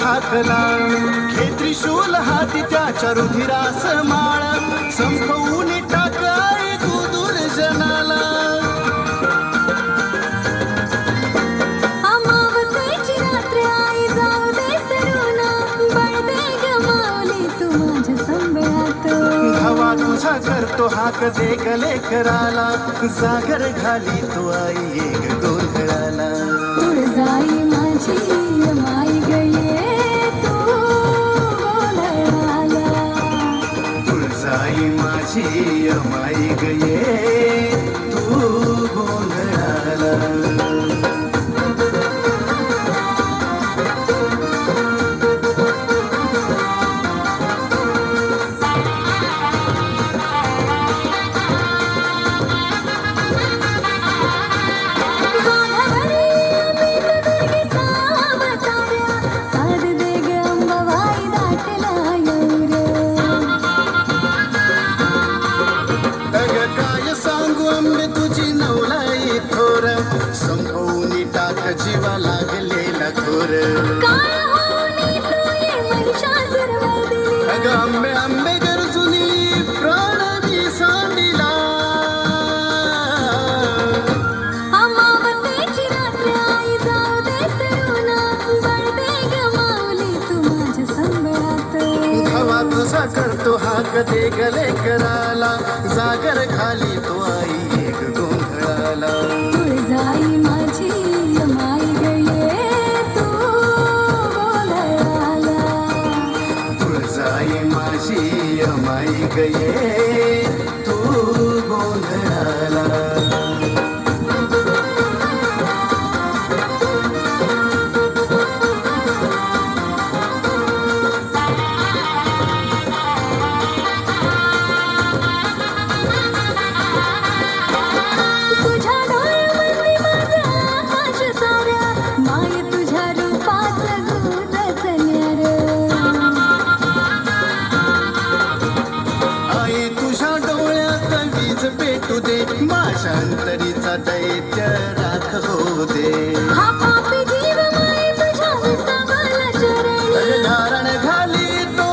ठाकला घे त्रिशूल हाती त्याच्या रुधिरास माळ संपवून टाक आई तू दुर्जनाला अमावस्येची रात्र आई जाऊ दे सरून बळदे गमावली तू माझ्या संबळात धावा तुझा करतो हाक दे गले कराला जागर घाली तू आई एक गोंधळाला तुळजाई माझी माई गये तू गोंधळाला तुळजाई माझी अमाई गये तू गोंधळाला संभवून टाक जीवा लागलेला घोर अग आंबे आंबे गरजुनी प्राणी सांडिला अमावस्येची रात्र आई जाऊ दे सरून बळदे गमावली तू माझ्या संबळात धावा तुझा करतो हाक दे गले कराला जागर खाली तो आई एक गोंधळाला तुळजाई माझी माई गये तू गोंधळाला तुळजाई माझी अमाई गये तू गोंधळाला तुझ्या डोळ्यामध्ये माझं आकाश साऱ्या माय तुझ्या रूपाचं दूधच न्यार आई तुझ्या डोळ्यात वीज पेटू दे माझ्या अंतरीचा दैत्य राख हो दे हा पापी जीव माय तुझ्या विसावाला शरणी धारण घाली तो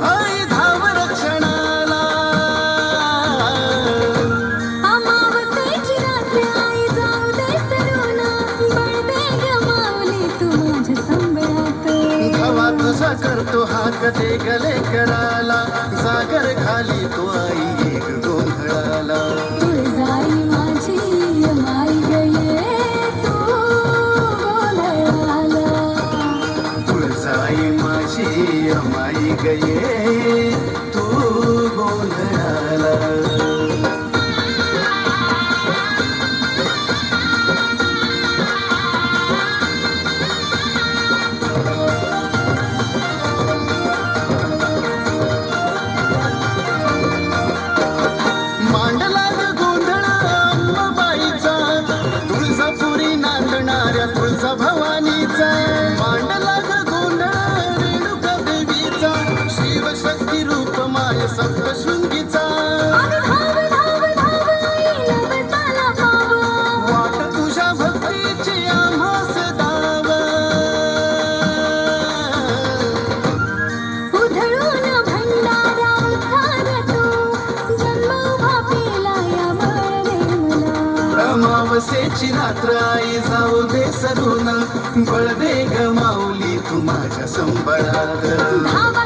आई धाव रक्षणाला अमावस्येची रात्र आई जाऊ दे सरून बळदे गमावली तू माझ्या संबळात धावा तुझा करतो हाक दे गले कराला जागर खाली तो आई एक गोंधळाला तुळजाई माझी माई गये तू गोंधळाला तुळजाई माझी अमाई गये तू गोंधळाला मांडला ग गोंधळ अंबाबाईचा तुळजापुरी नांदणाऱ्या तुळजा भवानीचा मांडला ग गोंधळ रेणुका देवीचा शिवशक्ती रूप माय सप्तशृंगीचा धाव धाव धाव येईल बसाला भाव वाट तुझ्या भक्तीची आम्हास दाव उधळून भंडारा उद्धार तू जन्म उभा पेला या बळदे मला अमावस्येची रात्र आई जाऊ दे सरून बळदे गमावली तू माझ्या संबळात धाव